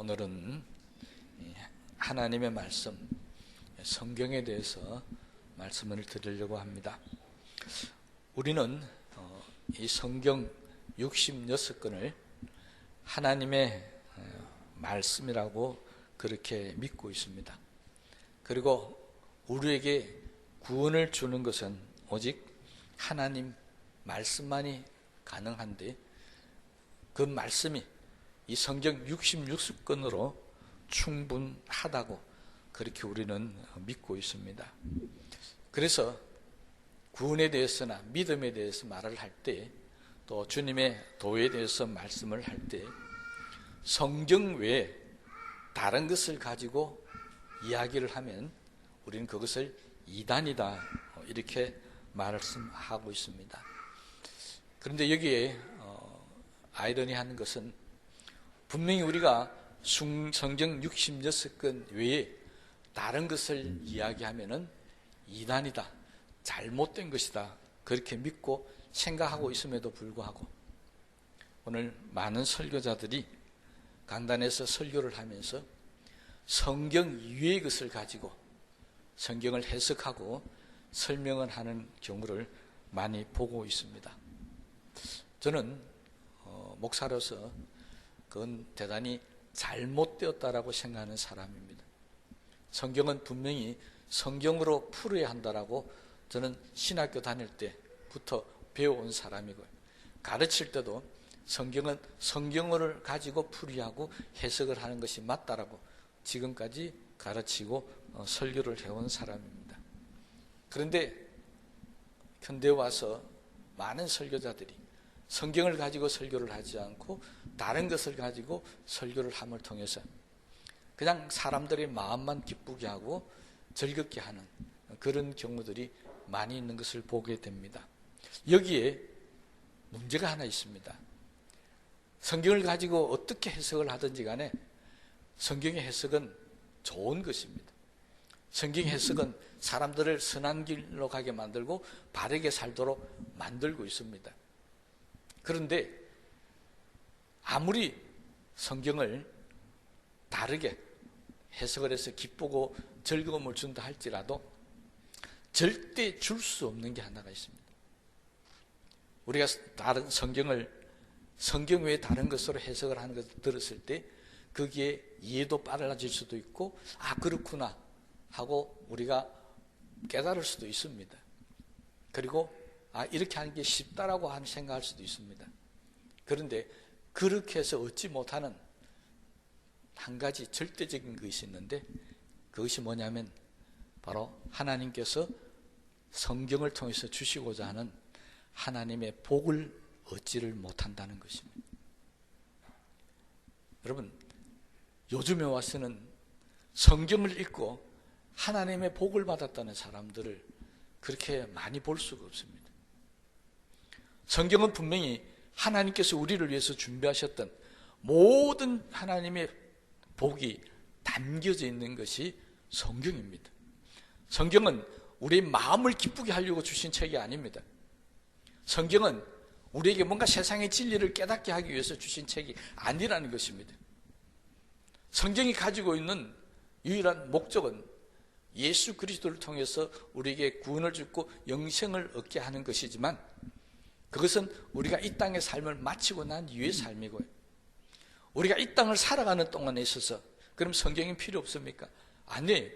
오늘은 하나님의 말씀, 성경에 대해서 말씀을 드리려고 합니다. 우리는 이 성경 66권을 하나님의 말씀이라고 그렇게 믿고 있습니다. 그리고 우리에게 구원을 주는 것은 오직 하나님 말씀만이 가능한데, 그 말씀이 이 성경 66권으로 충분하다고 그렇게 우리는 믿고 있습니다. 그래서 구원에 대해서나 믿음에 대해서 말을 할 때, 또 주님의 도에 대해서 말씀을 할 때 성경 외에 다른 것을 가지고 이야기를 하면 우리는 그것을 이단이다 이렇게 말씀하고 있습니다. 그런데 여기에 아이러니한 것은 분명히 우리가 성경 66권 외에 다른 것을 이야기하면은 이단이다, 잘못된 것이다 그렇게 믿고 생각하고 있음에도 불구하고 오늘 많은 설교자들이 강단에서 설교를 하면서 성경 이외의 것을 가지고 성경을 해석하고 설명을 하는 경우를 많이 보고 있습니다. 저는 목사로서 그건 대단히 잘못되었다라고 생각하는 사람입니다. 성경은 분명히 성경으로 풀어야 한다라고 저는 신학교 다닐 때부터 배워온 사람이고요. 가르칠 때도 성경은 성경어를 가지고 풀이하고 해석을 하는 것이 맞다라고 지금까지 가르치고 설교를 해온 사람입니다. 그런데 현대에 와서 많은 설교자들이 성경을 가지고 설교를 하지 않고 다른 것을 가지고 설교를 함을 통해서 그냥 사람들의 마음만 기쁘게 하고 즐겁게 하는 그런 경우들이 많이 있는 것을 보게 됩니다. 여기에 문제가 하나 있습니다. 성경을 가지고 어떻게 해석을 하든지 간에 성경의 해석은 좋은 것입니다. 성경의 해석은 사람들을 선한 길로 가게 만들고 바르게 살도록 만들고 있습니다. 그런데 아무리 성경을 다르게 해석을 해서 기쁘고 즐거움을 준다 할지라도 절대 줄 수 없는 게 하나가 있습니다. 우리가 다른 성경 외에 다른 것으로 해석을 하는 것을 들었을 때 거기에 이해도 빨라질 수도 있고, 아 그렇구나 하고 우리가 깨달을 수도 있습니다. 그리고 아 이렇게 하는 게 쉽다라고 생각할 수도 있습니다. 그런데 그렇게 해서 얻지 못하는 한 가지 절대적인 것이 있는데, 그것이 뭐냐면 바로 하나님께서 성경을 통해서 주시고자 하는 하나님의 복을 얻지를 못한다는 것입니다. 여러분, 요즘에 와서는 성경을 읽고 하나님의 복을 받았다는 사람들을 그렇게 많이 볼 수가 없습니다. 성경은 분명히 하나님께서 우리를 위해서 준비하셨던 모든 하나님의 복이 담겨져 있는 것이 성경입니다. 성경은 우리의 마음을 기쁘게 하려고 주신 책이 아닙니다. 성경은 우리에게 뭔가 세상의 진리를 깨닫게 하기 위해서 주신 책이 아니라는 것입니다. 성경이 가지고 있는 유일한 목적은 예수 그리스도를 통해서 우리에게 구원을 주고 영생을 얻게 하는 것이지만, 그것은 우리가 이 땅의 삶을 마치고 난 이후의 삶이고요. 우리가 이 땅을 살아가는 동안에 있어서 그럼 성경이 필요 없습니까? 아니에요.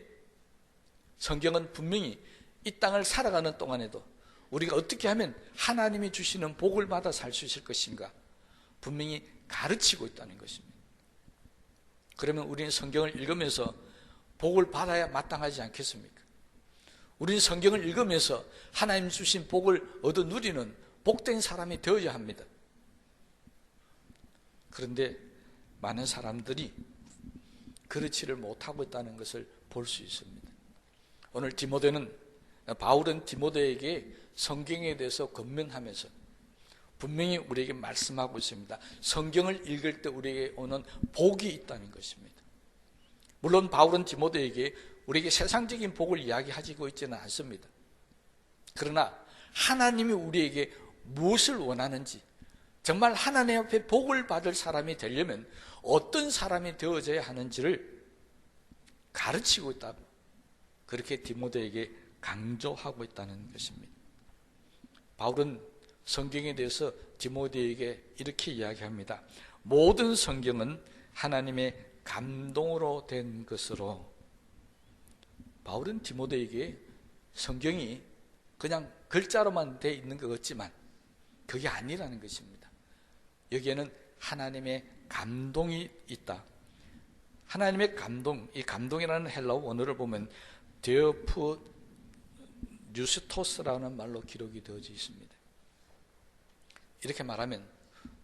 성경은 분명히 이 땅을 살아가는 동안에도 우리가 어떻게 하면 하나님이 주시는 복을 받아 살 수 있을 것인가 분명히 가르치고 있다는 것입니다. 그러면 우리는 성경을 읽으면서 복을 받아야 마땅하지 않겠습니까? 우리는 성경을 읽으면서 하나님 주신 복을 얻어 누리는 복된 사람이 되어야 합니다. 그런데 많은 사람들이 그렇지를 못하고 있다는 것을 볼 수 있습니다. 오늘 바울은 디모데에게 성경에 대해서 권면하면서 분명히 우리에게 말씀하고 있습니다. 성경을 읽을 때 우리에게 오는 복이 있다는 것입니다. 물론 바울은 디모데에게 우리에게 세상적인 복을 이야기하고 있지는 않습니다. 그러나 하나님이 우리에게 무엇을 원하는지, 정말 하나님 앞에 복을 받을 사람이 되려면 어떤 사람이 되어져야 하는지를 가르치고 있다고 그렇게 디모데에게 강조하고 있다는 것입니다. 바울은 성경에 대해서 디모데에게 이렇게 이야기합니다. 모든 성경은 하나님의 감동으로 된 것으로. 바울은 디모데에게 성경이 그냥 글자로만 돼 있는 것 같지만 그게 아니라는 것입니다. 여기에는 하나님의 감동이 있다. 하나님의 감동, 이 감동이라는 헬라어 원어를 보면 데오프 뉴스토스라는 말로 기록이 되어져 있습니다. 이렇게 말하면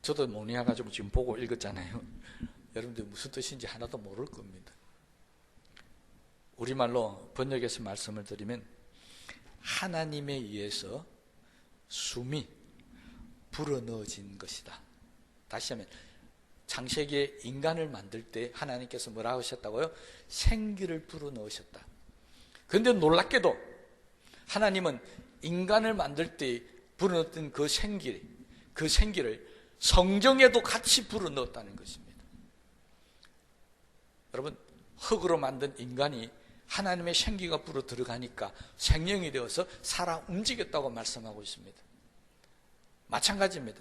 저도 모니아가지고 지금 보고 읽었잖아요. 여러분들 무슨 뜻인지 하나도 모를 겁니다. 우리말로 번역해서 말씀을 드리면 하나님에 의해서 숨이 불어넣어진 것이다. 다시 하면 창세기에 인간을 만들 때 하나님께서 뭐라고 하셨다고요? 생기를 불어넣으셨다. 그런데 놀랍게도 하나님은 인간을 만들 때 불어넣었던 그 생기를 성경에도 같이 불어넣었다는 것입니다. 여러분, 흙으로 만든 인간이 하나님의 생기가 불어 들어가니까 생명이 되어서 살아 움직였다고 말씀하고 있습니다. 마찬가지입니다.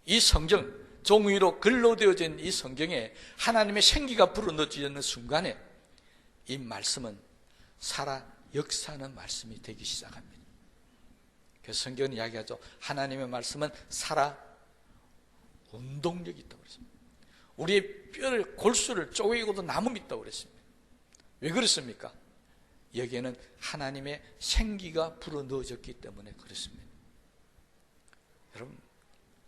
이 성경, 종이로 글로 되어진 이 성경에 하나님의 생기가 불어넣어지는 순간에 이 말씀은 살아 역사하는 말씀이 되기 시작합니다. 그래서 성경은 이야기하죠. 하나님의 말씀은 살아 운동력이 있다고 그랬습니다. 우리의 뼈를, 골수를 쪼개고도 남음이 있다고 그랬습니다. 왜 그렇습니까? 여기에는 하나님의 생기가 불어넣어졌기 때문에 그렇습니다. 여러분,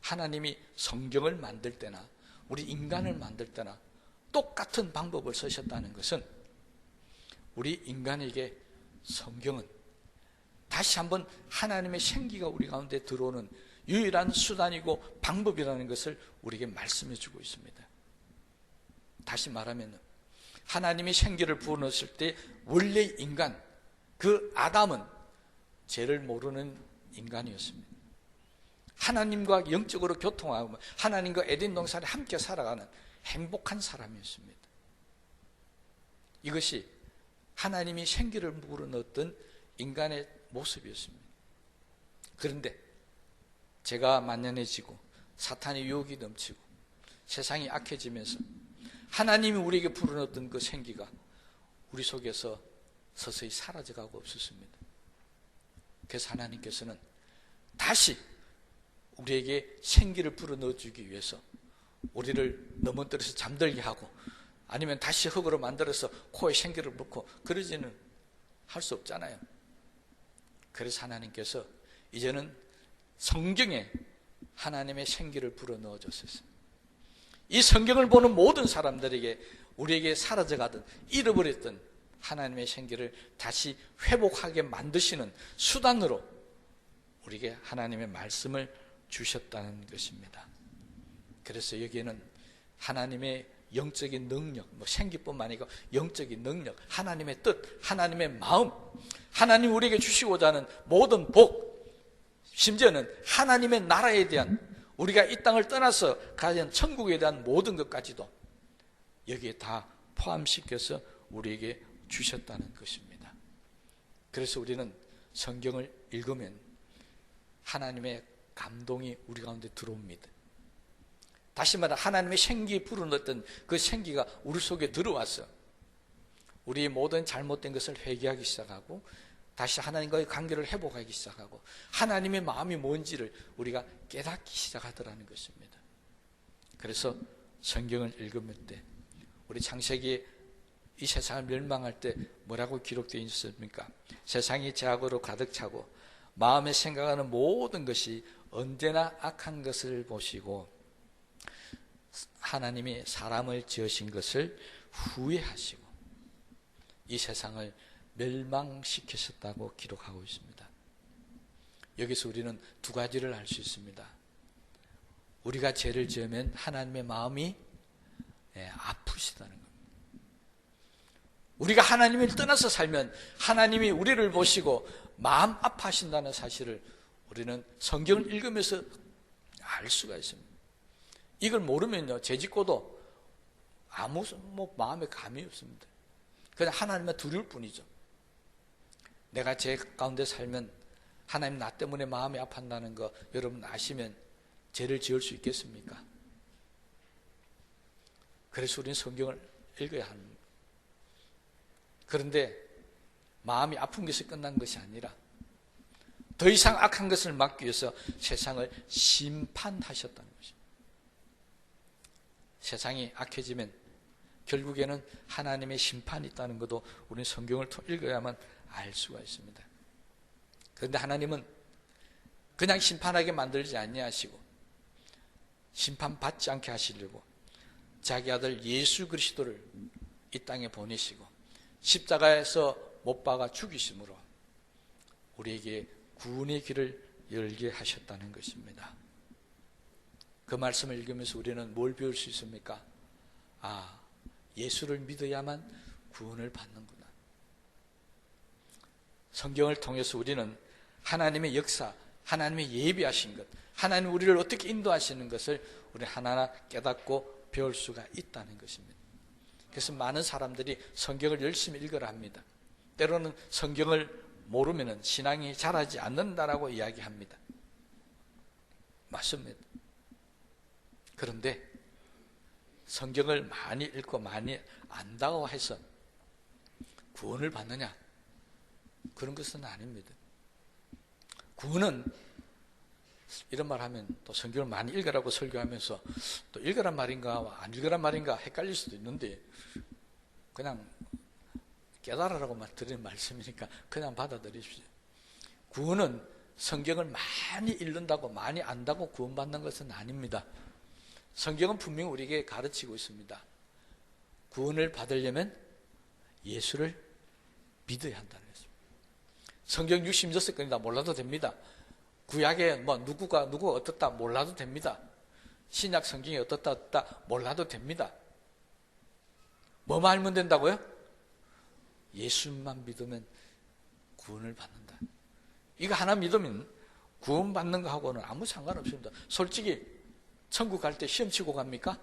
하나님이 성경을 만들 때나 우리 인간을 만들 때나 똑같은 방법을 쓰셨다는 것은 우리 인간에게 성경은 다시 한번 하나님의 생기가 우리 가운데 들어오는 유일한 수단이고 방법이라는 것을 우리에게 말씀해 주고 있습니다. 다시 말하면 하나님이 생기를 부어넣었을 때 원래 인간, 그 아담은 죄를 모르는 인간이었습니다. 하나님과 영적으로 교통하고 하나님과 에덴 동산에 함께 살아가는 행복한 사람이었습니다. 이것이 하나님이 생기를 불어넣었던 인간의 모습이었습니다. 그런데 죄가 만연해지고 사탄의 유혹이 넘치고 세상이 악해지면서 하나님이 우리에게 불어넣었던 그 생기가 우리 속에서 서서히 사라져가고 없었습니다. 그래서 하나님께서는 다시 우리에게 생기를 불어넣어주기 위해서 우리를 넘어뜨려서 잠들게 하고 아니면 다시 흙으로 만들어서 코에 생기를 붓고 그러지는 할 수 없잖아요. 그래서 하나님께서 이제는 성경에 하나님의 생기를 불어넣어 줬었어요. 이 성경을 보는 모든 사람들에게 우리에게 사라져가던 잃어버렸던 하나님의 생기를 다시 회복하게 만드시는 수단으로 우리에게 하나님의 말씀을 주셨다는 것입니다. 그래서 여기에는 하나님의 영적인 능력, 생기뿐만 아니고 영적인 능력, 하나님의 뜻, 하나님의 마음, 하나님 우리에게 주시고자 하는 모든 복, 심지어는 하나님의 나라에 대한 우리가 이 땅을 떠나서 가는 천국에 대한 모든 것까지도 여기에 다 포함시켜서 우리에게 주셨다는 것입니다. 그래서 우리는 성경을 읽으면 하나님의 감동이 우리 가운데 들어옵니다. 다시 말해 하나님의 생기 불어넣었던 그 생기가 우리 속에 들어와서 우리의 모든 잘못된 것을 회개하기 시작하고 다시 하나님과의 관계를 회복하기 시작하고 하나님의 마음이 뭔지를 우리가 깨닫기 시작하더라는 것입니다. 그래서 성경을 읽을 때 우리 창세기에 이 세상을 멸망할 때 뭐라고 기록되어 있습니까? 세상이 죄악으로 가득 차고 마음에 생각하는 모든 것이 언제나 악한 것을 보시고 하나님이 사람을 지으신 것을 후회하시고 이 세상을 멸망시키셨다고 기록하고 있습니다. 여기서 우리는 두 가지를 알 수 있습니다. 우리가 죄를 지으면 하나님의 마음이 아프시다는 겁니다. 우리가 하나님을 떠나서 살면 하나님이 우리를 보시고 마음 아파하신다는 사실을 우리는 성경을 읽으면서 알 수가 있습니다. 이걸 모르면요, 죄 짓고도 아무 마음에 감이 없습니다. 그냥 하나님만 두려울 뿐이죠. 내가 제 가운데 살면 하나님 나 때문에 마음이 아팠다는 거 여러분 아시면 죄를 지을 수 있겠습니까? 그래서 우리는 성경을 읽어야 합니다. 그런데 마음이 아픈 것이 끝난 것이 아니라 더 이상 악한 것을 막기 위해서 세상을 심판하셨다는 것입니다. 세상이 악해지면 결국에는 하나님의 심판이 있다는 것도 우리는 성경을 읽어야만 알 수가 있습니다. 그런데 하나님은 그냥 심판하게 만들지 아니하시고 심판받지 않게 하시려고 자기 아들 예수 그리스도를 이 땅에 보내시고 십자가에서 못 박아 죽이심으로 우리에게 구원의 길을 열게 하셨다는 것입니다. 그 말씀을 읽으면서 우리는 뭘 배울 수 있습니까? 예수를 믿어야만 구원을 받는구나. 성경을 통해서 우리는 하나님의 역사, 하나님의 예비하신 것, 하나님 우리를 어떻게 인도하시는 것을 우리 하나하나 깨닫고 배울 수가 있다는 것입니다. 그래서 많은 사람들이 성경을 열심히 읽으라 합니다. 때로는 성경을 모르면 신앙이 자라지 않는다라고 이야기합니다. 맞습니다. 그런데 성경을 많이 읽고 많이 안다고 해서 구원을 받느냐? 그런 것은 아닙니다. 구원은 이런 말 하면 또 성경을 많이 읽으라고 설교하면서 또 읽으란 말인가 안 읽으란 말인가 헷갈릴 수도 있는데 그냥 깨달으라고 드리는 말씀이니까 그냥 받아들이십시오. 구원은 성경을 많이 읽는다고 많이 안다고 구원받는 것은 아닙니다. 성경은 분명히 우리에게 가르치고 있습니다. 구원을 받으려면 예수를 믿어야 한다는 것입니다. 성경 66권이다 몰라도 됩니다. 구약에 누구가 어떻다 몰라도 됩니다. 신약 성경이 어떻다 몰라도 됩니다. 뭐만 알면 된다고요? 예수만 믿으면 구원을 받는다. 이거 하나 믿으면 구원받는 거하고는 아무 상관없습니다. 솔직히 천국 갈 때 시험 치고 갑니까?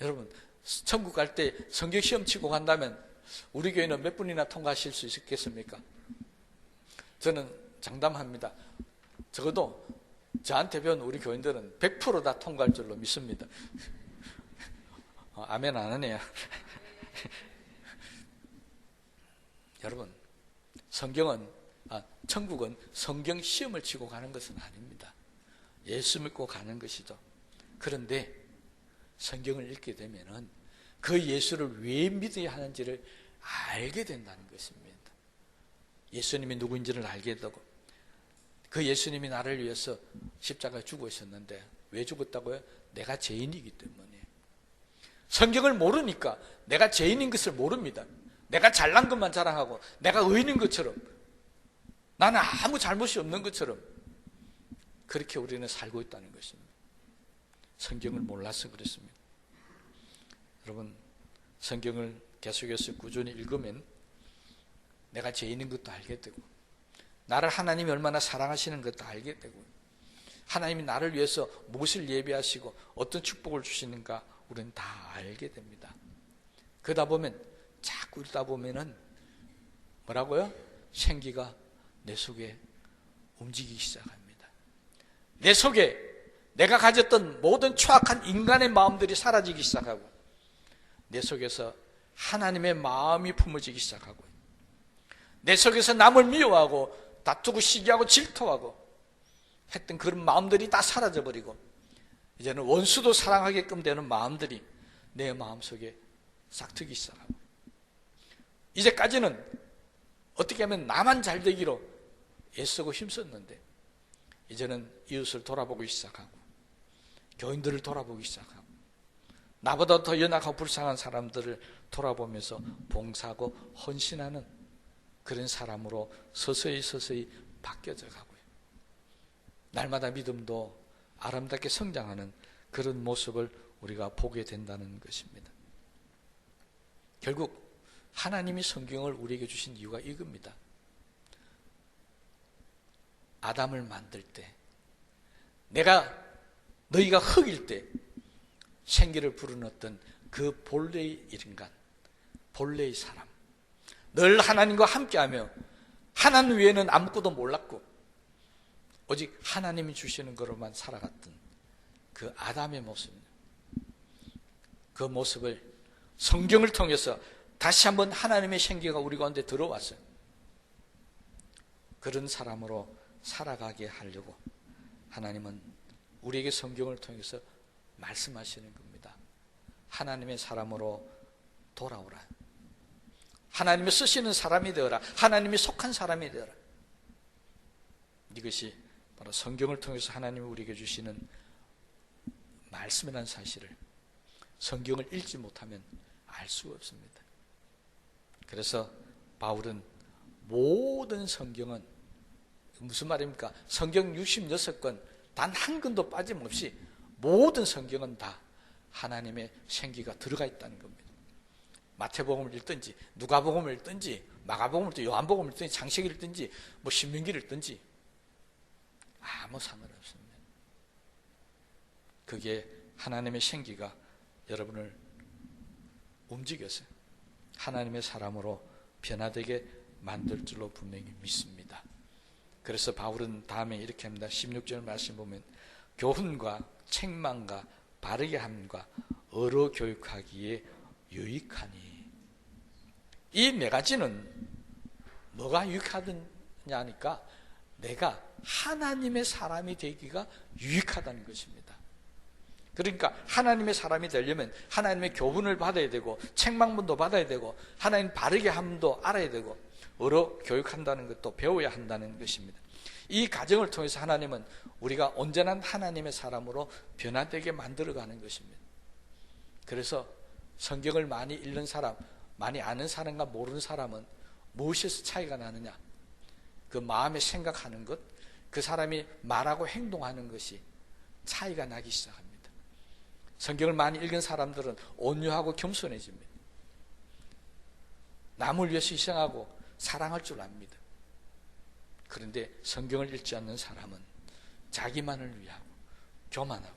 여러분 천국 갈 때 성경 시험 치고 간다면 우리 교회는 몇 분이나 통과하실 수 있겠습니까? 저는 장담합니다. 적어도 저한테 배운 우리 교인들은 100% 통과할 줄로 믿습니다. 아멘 안 하네요. 여러분 천국은 성경 시험을 치고 가는 것은 아닙니다. 예수 믿고 가는 것이죠. 그런데 성경을 읽게 되면은 그 예수를 왜 믿어야 하는지를 알게 된다는 것입니다. 예수님이 누구인지를 알게 되고 그 예수님이 나를 위해서 십자가에 죽으셨는데 왜 죽었다고요? 내가 죄인이기 때문에. 성경을 모르니까 내가 죄인인 것을 모릅니다. 내가 잘난 것만 자랑하고 내가 의인인 것처럼 나는 아무 잘못이 없는 것처럼 그렇게 우리는 살고 있다는 것입니다. 성경을 몰라서 그렇습니다. 여러분 성경을 계속해서 꾸준히 읽으면 내가 죄인인 것도 알게 되고 나를 하나님이 얼마나 사랑하시는 것도 알게 되고 하나님이 나를 위해서 무엇을 예비하시고 어떤 축복을 주시는가 우리는 다 알게 됩니다. 그러다 보면 자꾸 읽다 보면은 뭐라고요? 생기가 내 속에 움직이기 시작합니다. 내 속에 내가 가졌던 모든 추악한 인간의 마음들이 사라지기 시작하고 내 속에서 하나님의 마음이 품어지기 시작하고 내 속에서 남을 미워하고 다투고 시기하고 질투하고 했던 그런 마음들이 다 사라져버리고 이제는 원수도 사랑하게끔 되는 마음들이 내 마음속에 싹트기 시작하고 이제까지는 어떻게 하면 나만 잘 되기로 애쓰고 힘썼는데 이제는 이웃을 돌아보기 시작하고 교인들을 돌아보기 시작하고 나보다 더 연약하고 불쌍한 사람들을 돌아보면서 봉사하고 헌신하는 그런 사람으로 서서히 바뀌어져 가고요. 날마다 믿음도 아름답게 성장하는 그런 모습을 우리가 보게 된다는 것입니다. 결국 하나님이 성경을 우리에게 주신 이유가 이겁니다. 아담을 만들 때 너희가 흙일 때 생기를 불어넣었던 그 본래의 인간, 본래의 사람, 늘 하나님과 함께하며 하나님 외에는 아무것도 몰랐고 오직 하나님이 주시는 것으로만 살아갔던 그 아담의 모습입니다. 그 모습을 성경을 통해서 다시 한번 하나님의 생기가 우리 가운데 들어왔어요. 그런 사람으로 살아가게 하려고 하나님은 우리에게 성경을 통해서 말씀하시는 겁니다. 하나님의 사람으로 돌아오라. 하나님이 쓰시는 사람이 되어라. 하나님이 속한 사람이 되어라. 이것이 바로 성경을 통해서 하나님이 우리에게 주시는 말씀이라는 사실을 성경을 읽지 못하면 알 수가 없습니다. 그래서 바울은 모든 성경은 무슨 말입니까? 성경 66권 단 한 권도 빠짐없이 모든 성경은 다 하나님의 생기가 들어가 있다는 겁니다. 마태복음을 읽든지 누가복음을 읽든지 마가복음을 읽든지 요한복음을 읽든지 창세기를 읽든지 뭐 신명기를 읽든지 아무 상관없습니다. 그게 하나님의 생기가 여러분을 움직여서 하나님의 사람으로 변화되게 만들 줄로 분명히 믿습니다. 그래서 바울은 다음에 이렇게 합니다. 16절 말씀 보면 교훈과 책망과 바르게 함과 어로 교육하기에 유익하니. 이 네 가지는 뭐가 유익하느냐 하니까 내가 하나님의 사람이 되기가 유익하다는 것입니다. 그러니까 하나님의 사람이 되려면 하나님의 교훈을 받아야 되고 책망문도 받아야 되고 하나님 바르게 함도 알아야 되고 어로 교육한다는 것도 배워야 한다는 것입니다. 이 과정을 통해서 하나님은 우리가 온전한 하나님의 사람으로 변화되게 만들어가는 것입니다. 그래서 성경을 많이 읽는 사람, 많이 아는 사람과 모르는 사람은 무엇에서 차이가 나느냐? 그 마음에 생각하는 것, 그 사람이 말하고 행동하는 것이 차이가 나기 시작합니다. 성경을 많이 읽은 사람들은 온유하고 겸손해집니다. 남을 위해서 희생하고 사랑할 줄 압니다. 그런데 성경을 읽지 않는 사람은 자기만을 위하고 교만하고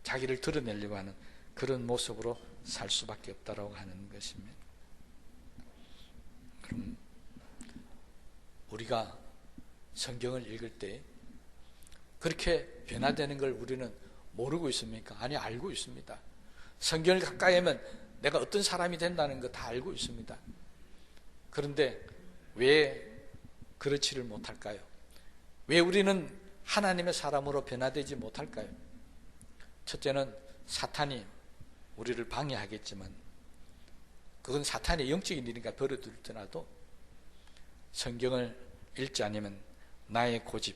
자기를 드러내려고 하는 그런 모습으로 살 수밖에 없다라고 하는 것입니다. 그럼 우리가 성경을 읽을 때 그렇게 변화되는 걸 우리는 모르고 있습니까? 아니, 알고 있습니다. 성경을 가까이 하면 내가 어떤 사람이 된다는 거 다 알고 있습니다. 그런데 왜 그렇지를 못할까요? 왜 우리는 하나님의 사람으로 변화되지 못할까요? 첫째는 사탄이 우리를 방해하겠지만 그건 사탄의 영적인 일이니까 버려두더라도 성경을 읽지 않으면 나의 고집,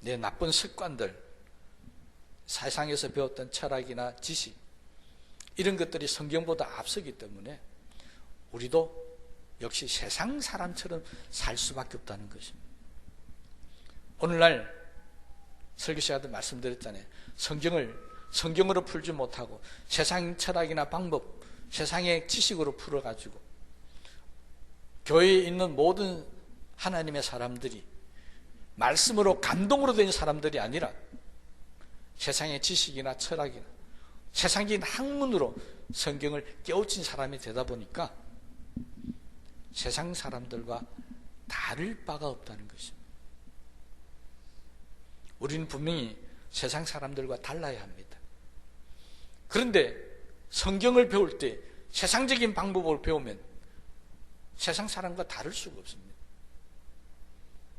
내 나쁜 습관들, 세상에서 배웠던 철학이나 지식 이런 것들이 성경보다 앞서기 때문에 우리도 역시 세상 사람처럼 살 수밖에 없다는 것입니다. 오늘날 설교 시간에도 말씀드렸잖아요. 성경으로 풀지 못하고 세상 철학이나 방법, 세상의 지식으로 풀어가지고 교회에 있는 모든 하나님의 사람들이 말씀으로 감동으로 된 사람들이 아니라 세상의 지식이나 철학이나 세상적인 학문으로 성경을 깨우친 사람이 되다 보니까 세상 사람들과 다를 바가 없다는 것입니다. 우리는 분명히 세상 사람들과 달라야 합니다. 그런데 성경을 배울 때 세상적인 방법을 배우면 세상 사람과 다를 수가 없습니다.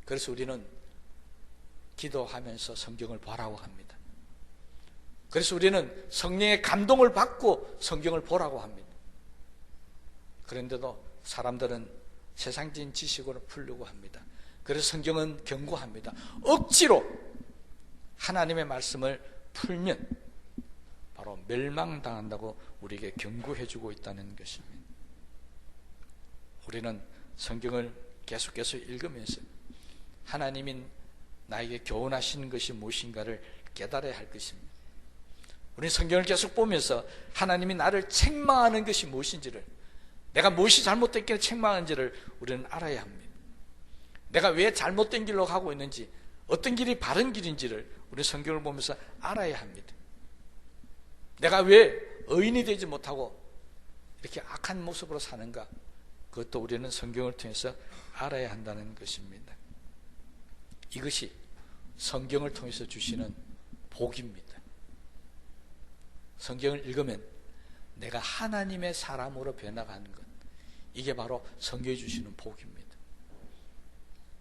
그래서 우리는 기도하면서 성경을 보라고 합니다. 그래서 우리는 성령의 감동을 받고 성경을 보라고 합니다. 그런데도 사람들은 세상적인 지식으로 풀려고 합니다. 그래서 성경은 경고합니다. 억지로 하나님의 말씀을 풀면 바로 멸망당한다고 우리에게 경고해주고 있다는 것입니다. 우리는 성경을 계속해서 읽으면서 하나님이 나에게 교훈하시는 것이 무엇인가를 깨달아야 할 것입니다. 우리는 성경을 계속 보면서 하나님이 나를 책망하는 것이 무엇인지를, 내가 무엇이 잘못됐기에 책망하는지를 우리는 알아야 합니다. 내가 왜 잘못된 길로 가고 있는지, 어떤 길이 바른 길인지를 우리 성경을 보면서 알아야 합니다. 내가 왜 의인이 되지 못하고 이렇게 악한 모습으로 사는가? 그것도 우리는 성경을 통해서 알아야 한다는 것입니다. 이것이 성경을 통해서 주시는 복입니다. 성경을 읽으면 내가 하나님의 사람으로 변화가는 것, 이게 바로 성경이 주시는 복입니다.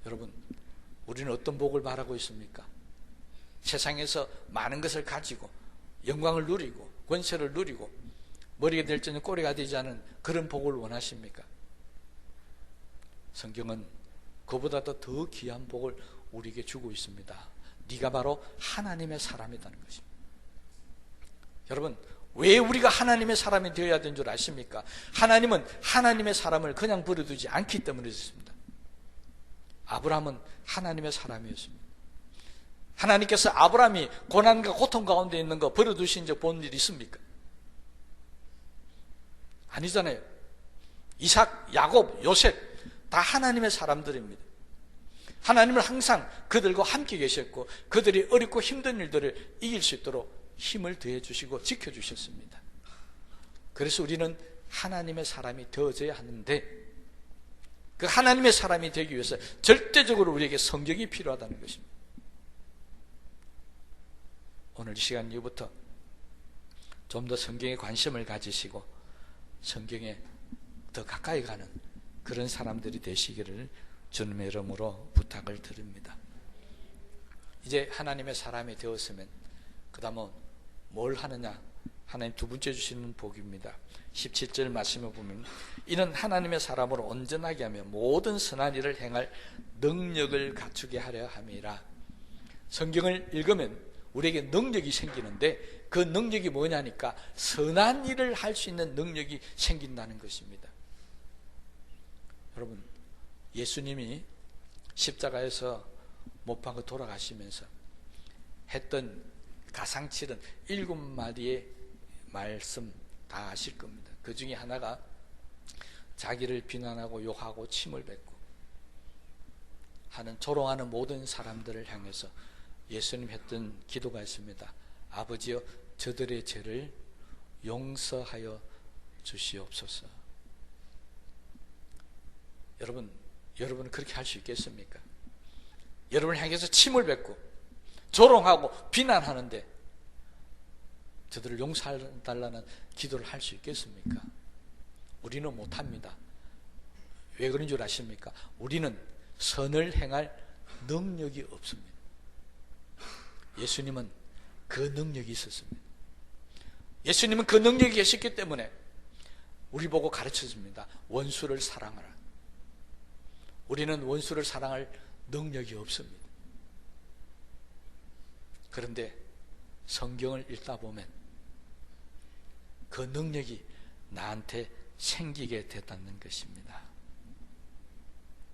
여러분, 우리는 어떤 복을 바라고 있습니까? 세상에서 많은 것을 가지고 영광을 누리고 권세를 누리고 머리가 될 적은 꼬리가 되지 않은 그런 복을 원하십니까? 성경은 그보다도 더 귀한 복을 우리에게 주고 있습니다. 네가 바로 하나님의 사람이라는 것입니다. 여러분, 왜 우리가 하나님의 사람이 되어야 되는 줄 아십니까? 하나님은 하나님의 사람을 그냥 버려두지 않기 때문에 그렇습니다. 아브라함은 하나님의 사람이었습니다. 하나님께서 아브라함이 고난과 고통 가운데 있는 거 버려두신 적 본 일 있습니까? 아니잖아요. 이삭, 야곱, 요셉 다 하나님의 사람들입니다. 하나님을 항상 그들과 함께 계셨고 그들이 어렵고 힘든 일들을 이길 수 있도록 힘을 더해 주시고 지켜주셨습니다. 그래서 우리는 하나님의 사람이 되어져야 하는데, 그 하나님의 사람이 되기 위해서 절대적으로 우리에게 성경이 필요하다는 것입니다. 오늘 이 시간 이후부터 좀 더 성경에 관심을 가지시고 성경에 더 가까이 가는 그런 사람들이 되시기를 주님의 이름으로 부탁을 드립니다. 이제 하나님의 사람이 되었으면 그 다음은 뭘 하느냐? 하나님 두 번째 주시는 복입니다. 17절 말씀을 보면 이는 하나님의 사람으로 온전하게 하며 모든 선한 일을 행할 능력을 갖추게 하려 함이라. 성경을 읽으면 우리에게 능력이 생기는데 그 능력이 뭐냐니까 선한 일을 할 수 있는 능력이 생긴다는 것입니다. 여러분, 예수님이 십자가에서 못 박아 돌아가시면서 했던 가상칠은 7마디의 말씀 다 아실 겁니다. 그 중에 하나가 자기를 비난하고 욕하고 침을 뱉고 하는 조롱하는 모든 사람들을 향해서 예수님 했던 기도가 있습니다. 아버지여 저들의 죄를 용서하여 주시옵소서. 여러분은 그렇게 할 수 있겠습니까? 여러분을 향해서 침을 뱉고 조롱하고 비난하는데 저들을 용서해달라는 기도를 할 수 있겠습니까? 우리는 못합니다. 왜 그런 줄 아십니까? 우리는 선을 행할 능력이 없습니다. 예수님은 그 능력이 있었습니다. 예수님은 그 능력이 계셨기 때문에 우리 보고 가르쳐줍니다. 원수를 사랑하라. 우리는 원수를 사랑할 능력이 없습니다. 그런데 성경을 읽다 보면 그 능력이 나한테 생기게 됐다는 것입니다.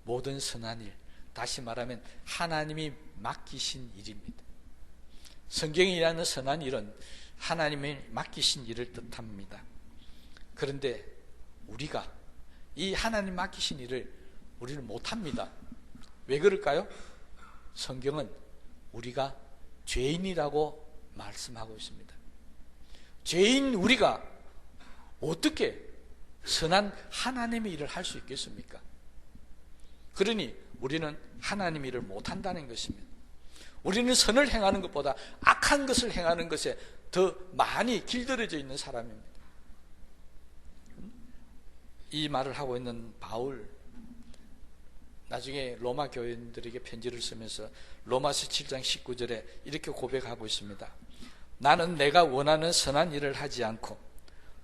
모든 선한 일, 다시 말하면 하나님이 맡기신 일입니다. 성경이 일하는 선한 일은 하나님이 맡기신 일을 뜻합니다. 그런데 우리가 이 하나님 맡기신 일을 우리는 못합니다. 왜 그럴까요? 성경은 우리가 죄인이라고 말씀하고 있습니다. 죄인 우리가 어떻게 선한 하나님의 일을 할 수 있겠습니까? 그러니 우리는 하나님의 일을 못한다는 것입니다. 우리는 선을 행하는 것보다 악한 것을 행하는 것에 더 많이 길들여져 있는 사람입니다. 이 말을 하고 있는 바울, 나중에 로마 교인들에게 편지를 쓰면서 로마서 7장 19절에 이렇게 고백하고 있습니다. 나는 내가 원하는 선한 일을 하지 않고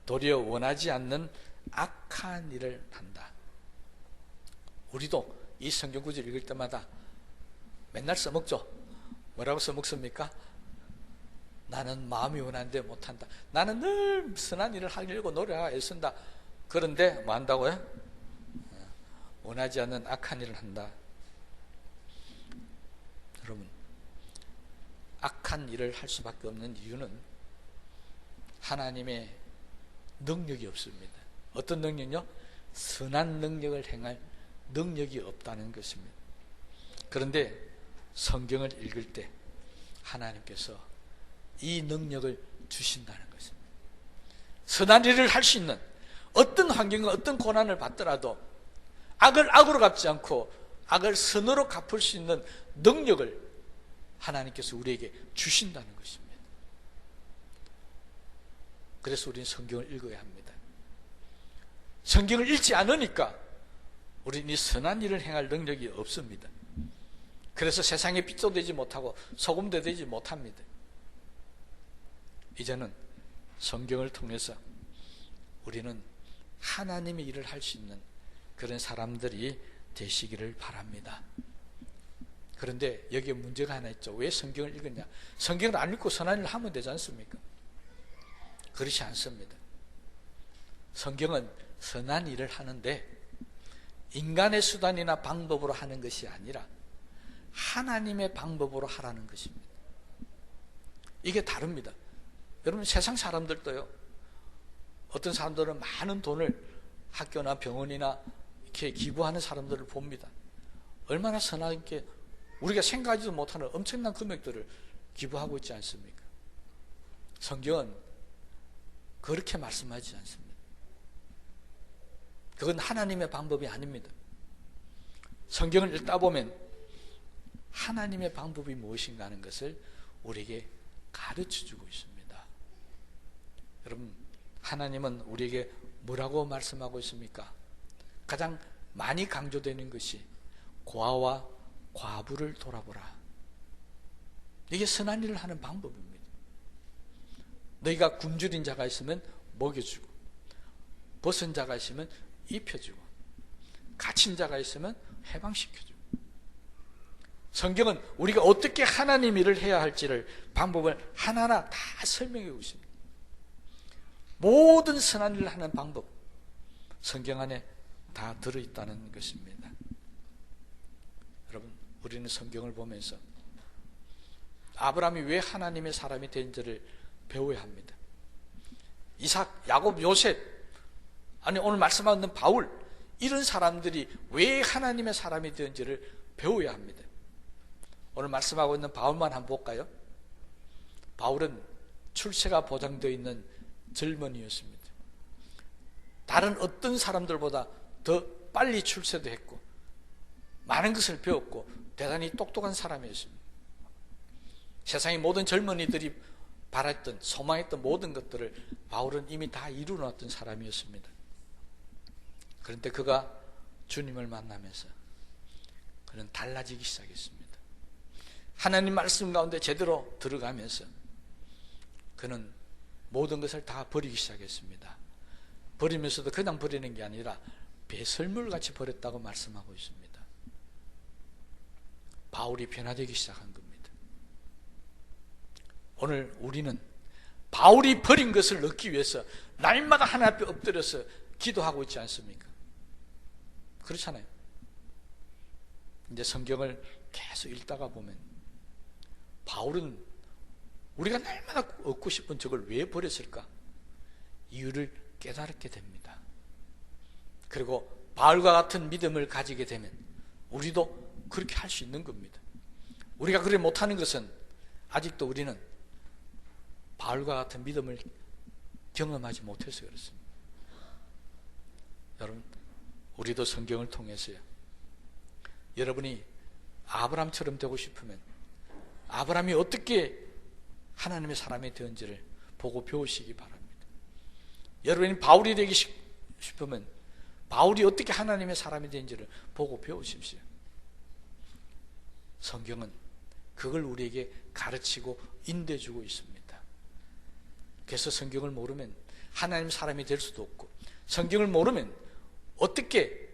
도리어 원하지 않는 악한 일을 한다. 우리도 이 성경 구절 읽을 때마다 맨날 써먹죠. 뭐라고 써먹습니까? 나는 마음이 원하는데 못한다. 나는 늘 선한 일을 하려고 노력하고 애쓴다. 그런데 뭐 한다고요? 원하지 않는 악한 일을 한다. 여러분, 악한 일을 할 수밖에 없는 이유는 하나님의 능력이 없습니다. 어떤 능력이요? 선한 능력을 행할 능력이 없다는 것입니다. 그런데 성경을 읽을 때 하나님께서 이 능력을 주신다는 것입니다. 선한 일을 할 수 있는, 어떤 환경과 어떤 고난을 받더라도 악을 악으로 갚지 않고 악을 선으로 갚을 수 있는 능력을 하나님께서 우리에게 주신다는 것입니다. 그래서 우리는 성경을 읽어야 합니다. 성경을 읽지 않으니까 우리는 이 선한 일을 행할 능력이 없습니다. 그래서 세상에 빛도 되지 못하고 소금도 되지 못합니다. 이제는 성경을 통해서 우리는 하나님의 일을 할 수 있는 그런 사람들이 되시기를 바랍니다. 그런데 여기에 문제가 하나 있죠. 왜 성경을 읽었냐? 성경을 안 읽고 선한 일을 하면 되지 않습니까? 그렇지 않습니다. 성경은 선한 일을 하는데 인간의 수단이나 방법으로 하는 것이 아니라 하나님의 방법으로 하라는 것입니다. 이게 다릅니다. 여러분, 세상 사람들도요, 어떤 사람들은 많은 돈을 학교나 병원이나 이렇게 기부하는 사람들을 봅니다. 얼마나 선하게 우리가 생각하지도 못하는 엄청난 금액들을 기부하고 있지 않습니까? 성경은 그렇게 말씀하지 않습니다. 그건 하나님의 방법이 아닙니다. 성경을 읽다 보면 하나님의 방법이 무엇인가 하는 것을 우리에게 가르쳐주고 있습니다. 여러분, 하나님은 우리에게 뭐라고 말씀하고 있습니까? 가장 많이 강조되는 것이 고아와 과부를 돌아보라. 이게 선한 일을 하는 방법입니다. 너희가 굶주린 자가 있으면 먹여주고, 벗은 자가 있으면 입혀주고, 갇힌 자가 있으면 해방시켜주고. 성경은 우리가 어떻게 하나님 일을 해야 할지를 방법을 하나하나 다 설명해 주고 있습니다. 모든 선한 일을 하는 방법, 성경 안에 다 들어있다는 것입니다. 여러분, 우리는 성경을 보면서 아브라함이 왜 하나님의 사람이 된지를 배워야 합니다. 이삭, 야곱, 요셉, 아니 오늘 말씀하는 바울, 이런 사람들이 왜 하나님의 사람이 되는지를 배워야 합니다. 오늘 말씀하고 있는 바울만 한번 볼까요? 바울은 출세가 보장되어 있는 젊은이였습니다. 다른 어떤 사람들보다 더 빨리 출세도 했고 많은 것을 배웠고 대단히 똑똑한 사람이었습니다. 세상의 모든 젊은이들이 바랐던, 소망했던 모든 것들을 바울은 이미 다 이루어놨던 사람이었습니다. 그런데 그가 주님을 만나면서 그는 달라지기 시작했습니다. 하나님 말씀 가운데 제대로 들어가면서 그는 모든 것을 다 버리기 시작했습니다. 버리면서도 그냥 버리는 게 아니라 배설물같이 버렸다고 말씀하고 있습니다. 바울이 변화되기 시작한 겁니다. 오늘 우리는 바울이 버린 것을 얻기 위해서 날마다 하나님 앞에 엎드려서 기도하고 있지 않습니까? 그렇잖아요. 이제 성경을 계속 읽다가 보면 바울은 우리가 날마다 얻고 싶은 저걸 왜 버렸을까? 이유를 깨달게 됩니다. 그리고 바울과 같은 믿음을 가지게 되면 우리도 그렇게 할 수 있는 겁니다. 우리가 그렇게 못하는 것은 아직도 우리는 바울과 같은 믿음을 경험하지 못해서 그렇습니다. 여러분, 우리도 성경을 통해서요, 여러분이 아브라함처럼 되고 싶으면 아브라함이 어떻게 하나님의 사람이 되었는지를 보고 배우시기 바랍니다. 여러분이 바울이 되기 싶으면 바울이 어떻게 하나님의 사람이 되는지를 보고 배우십시오. 성경은 그걸 우리에게 가르치고 인도해주고 있습니다. 그래서 성경을 모르면 하나님의 사람이 될 수도 없고, 성경을 모르면 어떻게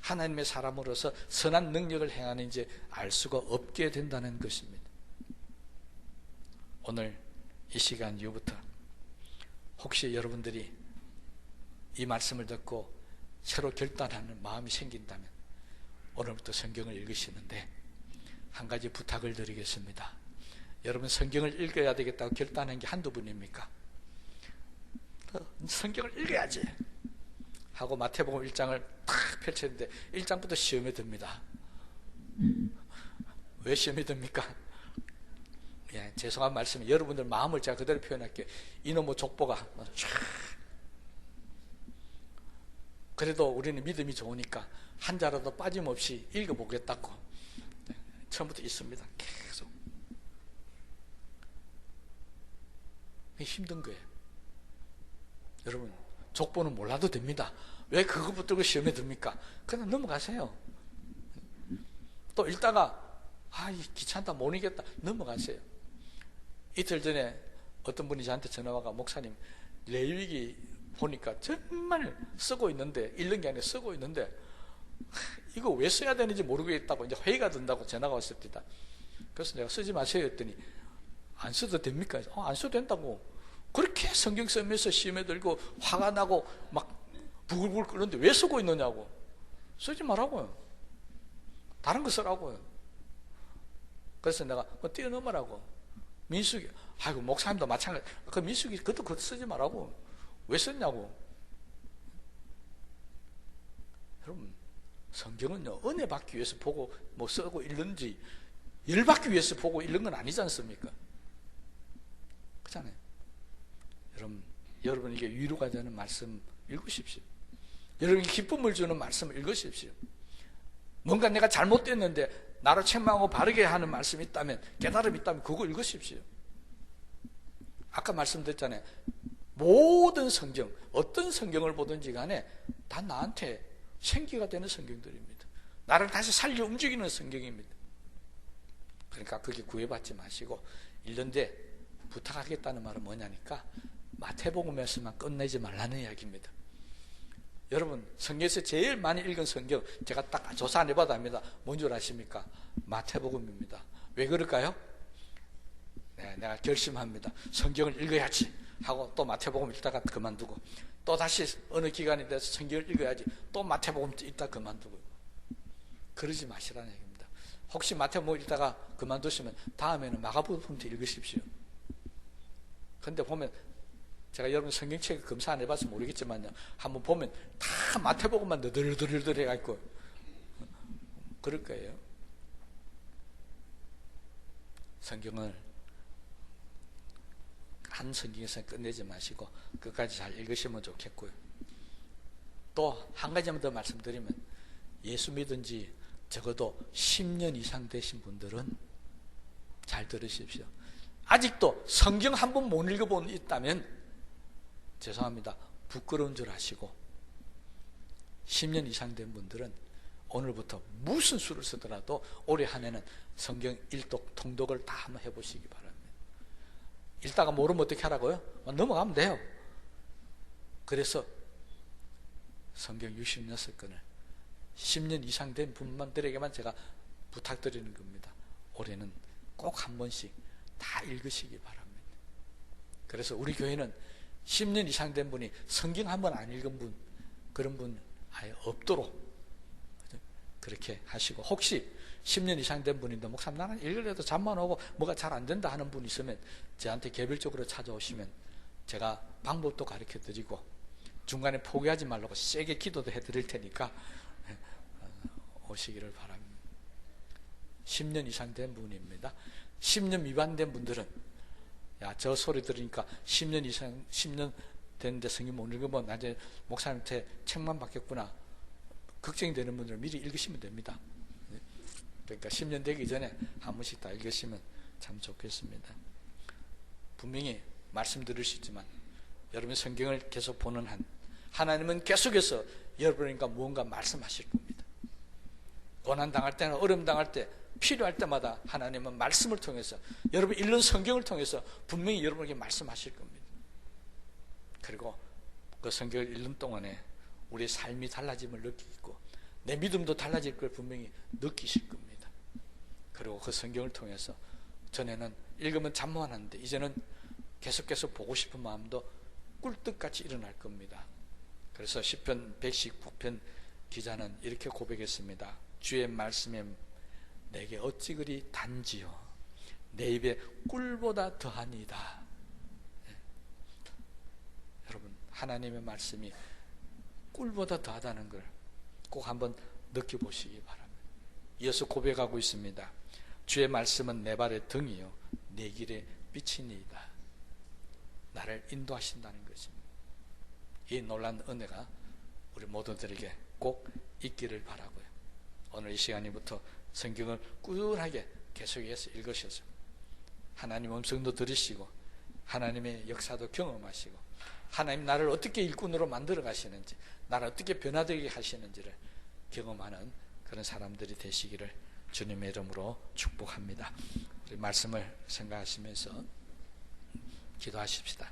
하나님의 사람으로서 선한 능력을 행하는지 알 수가 없게 된다는 것입니다. 오늘 이 시간 이후부터 혹시 여러분들이 이 말씀을 듣고 새로 결단하는 마음이 생긴다면 오늘부터 성경을 읽으시는데 한 가지 부탁을 드리겠습니다. 여러분, 성경을 읽어야 되겠다고 결단한 게 한두 분입니까? 성경을 읽어야지 하고 마태복음 1장을 탁 펼쳤는데 1장부터 시험에 듭니다. 왜 시험에 듭니까? 예, 죄송한 말씀이 여러분들 마음을 제가 그대로 표현할게요. 이놈의 족보가 그래도 우리는 믿음이 좋으니까 한 자라도 빠짐없이 읽어보겠다고 처음부터 있습니다. 계속. 힘든 거예요. 여러분, 족보는 몰라도 됩니다. 왜 그거 붙들고 시험에 듭니까? 그냥 넘어가세요. 또 읽다가 귀찮다, 못 읽겠다, 넘어가세요. 이틀 전에 어떤 분이 저한테 전화와가, 목사님, 레위기 보니까 정말 쓰고 있는데, 읽는 게 아니라 쓰고 있는데 이거 왜 써야 되는지 모르겠다고 이제 회의가 든다고 전화가 왔습니다. 그래서 내가 쓰지 마세요 했더니, 안 써도 됩니까? 안 써도 된다고. 그렇게 성경 쓰면서 시험에 들고 화가 나고 막 부글부글 끓는데 왜 쓰고 있느냐고. 쓰지 말라고요. 다른 거 쓰라고요. 그래서 내가 뛰어넘으라고. 민수기, 아이고 목사님도 마찬가지. 그 민수기 그것도 쓰지 말라고. 왜 썼냐고. 여러분, 성경은요, 은혜 받기 위해서 보고 뭐 쓰고 읽는지 열 받기 위해서 보고 읽는 건 아니지 않습니까? 그렇잖아요. 여러분 이게 위로가 되는 말씀 읽으십시오. 여러분이 기쁨을 주는 말씀을 읽으십시오. 뭔가 내가 잘못됐는데 나를 책망하고 바르게 하는 말씀이 있다면, 깨달음이 있다면 그거 읽으십시오. 아까 말씀드렸잖아요. 모든 성경, 어떤 성경을 보든지 간에 다 나한테 생기가 되는 성경들입니다. 나를 다시 살려 움직이는 성경입니다. 그러니까 그게 구애받지 마시고 읽는데 부탁하겠다는 말은 뭐냐니까 마태복음에서만 끝내지 말라는 이야기입니다. 여러분, 성경에서 제일 많이 읽은 성경 제가 딱 조사 안 해봐도 압니다. 뭔 줄 아십니까? 마태복음입니다. 왜 그럴까요? 네, 내가 결심합니다. 성경을 읽어야지 하고 또 마태복음 읽다가 그만두고, 또 다시 어느 기간이 돼서 성경을 읽어야지 또 마태복음 읽다 그만두고. 그러지 마시라는 얘기입니다. 혹시 마태복음 읽다가 그만두시면 다음에는 마가복음부터 읽으십시오. 근데 보면, 제가 여러분 성경책 검사 안 해봐서 모르겠지만요, 한번 보면 다 마태복음만 너덜너덜 해갖고 그럴 거예요. 성경을 한 성경에서 끝내지 마시고 끝까지 잘 읽으시면 좋겠고요. 또 한 가지만 더 말씀드리면, 예수 믿은 지 적어도 10년 이상 되신 분들은 잘 들으십시오. 아직도 성경 한 번 못 읽어본 있다면 죄송합니다. 부끄러운 줄 아시고, 10년 이상 된 분들은 오늘부터 무슨 수를 쓰더라도 올해 한 해는 성경 일독, 통독을 다 한번 해보시기 바랍니다. 읽다가 모르면 어떻게 하라고요? 넘어가면 돼요. 그래서 성경 66권을 10년 이상 된 분들에게만 제가 부탁드리는 겁니다. 올해는 꼭 한 번씩 다 읽으시기 바랍니다. 그래서 우리 교회는 10년 이상 된 분이 성경 한 번 안 읽은 분, 그런 분 아예 없도록 그렇게 하시고, 혹시 10년 이상 된 분인데 목사님 나는 읽으려도 잠만 오고 뭐가 잘 안 된다 하는 분 있으면 저한테 개별적으로 찾아오시면 제가 방법도 가르쳐 드리고 중간에 포기하지 말라고 세게 기도도 해드릴 테니까 오시기를 바랍니다. 10년 이상 된 분입니다. 10년 미만된 분들은, 야, 저 소리 들으니까 10년 이상, 10년 됐는데 성경 못 읽으면 나중에 목사님한테 책만 받겠구나 걱정이 되는 분들은 미리 읽으시면 됩니다. 그러니까 10년 되기 전에 한 번씩 다 읽으시면 참 좋겠습니다. 분명히 말씀 들으시지만 여러분 성경을 계속 보는 한, 하나님은 계속해서 여러분과 무언가 말씀하실 겁니다. 고난 당할 때나 어려움 당할 때, 필요할 때마다 하나님은 말씀을 통해서, 여러분 읽는 성경을 통해서 분명히 여러분에게 말씀하실 겁니다. 그리고 그 성경을 읽는 동안에 우리의 삶이 달라짐을 느끼고 내 믿음도 달라질 걸 분명히 느끼실 겁니다. 그리고 그 성경을 통해서 전에는 읽으면 잠만 하는데 이제는 계속 보고 싶은 마음도 꿀떡같이 일어날 겁니다. 그래서 시편 119편 기자는 이렇게 고백했습니다. 주의 말씀에 내게 어찌 그리 단지요, 내 입에 꿀보다 더하니이다. 네. 여러분, 하나님의 말씀이 꿀보다 더하다는 걸 꼭 한번 느껴보시기 바랍니다. 이어서 고백하고 있습니다. 주의 말씀은 내 발의 등이요 내 길의 빛이니이다. 나를 인도하신다는 것입니다. 이 놀라운 은혜가 우리 모두들에게 꼭 있기를 바라고요. 오늘 이 시간부터 성경을 꾸준하게 계속해서 읽으셔서 하나님 음성도 들으시고 하나님의 역사도 경험하시고 하나님 나를 어떻게 일꾼으로 만들어 가시는지, 나를 어떻게 변화되게 하시는지를 경험하는 그런 사람들이 되시기를 주님의 이름으로 축복합니다. 우리 말씀을 생각하시면서 기도하십시다.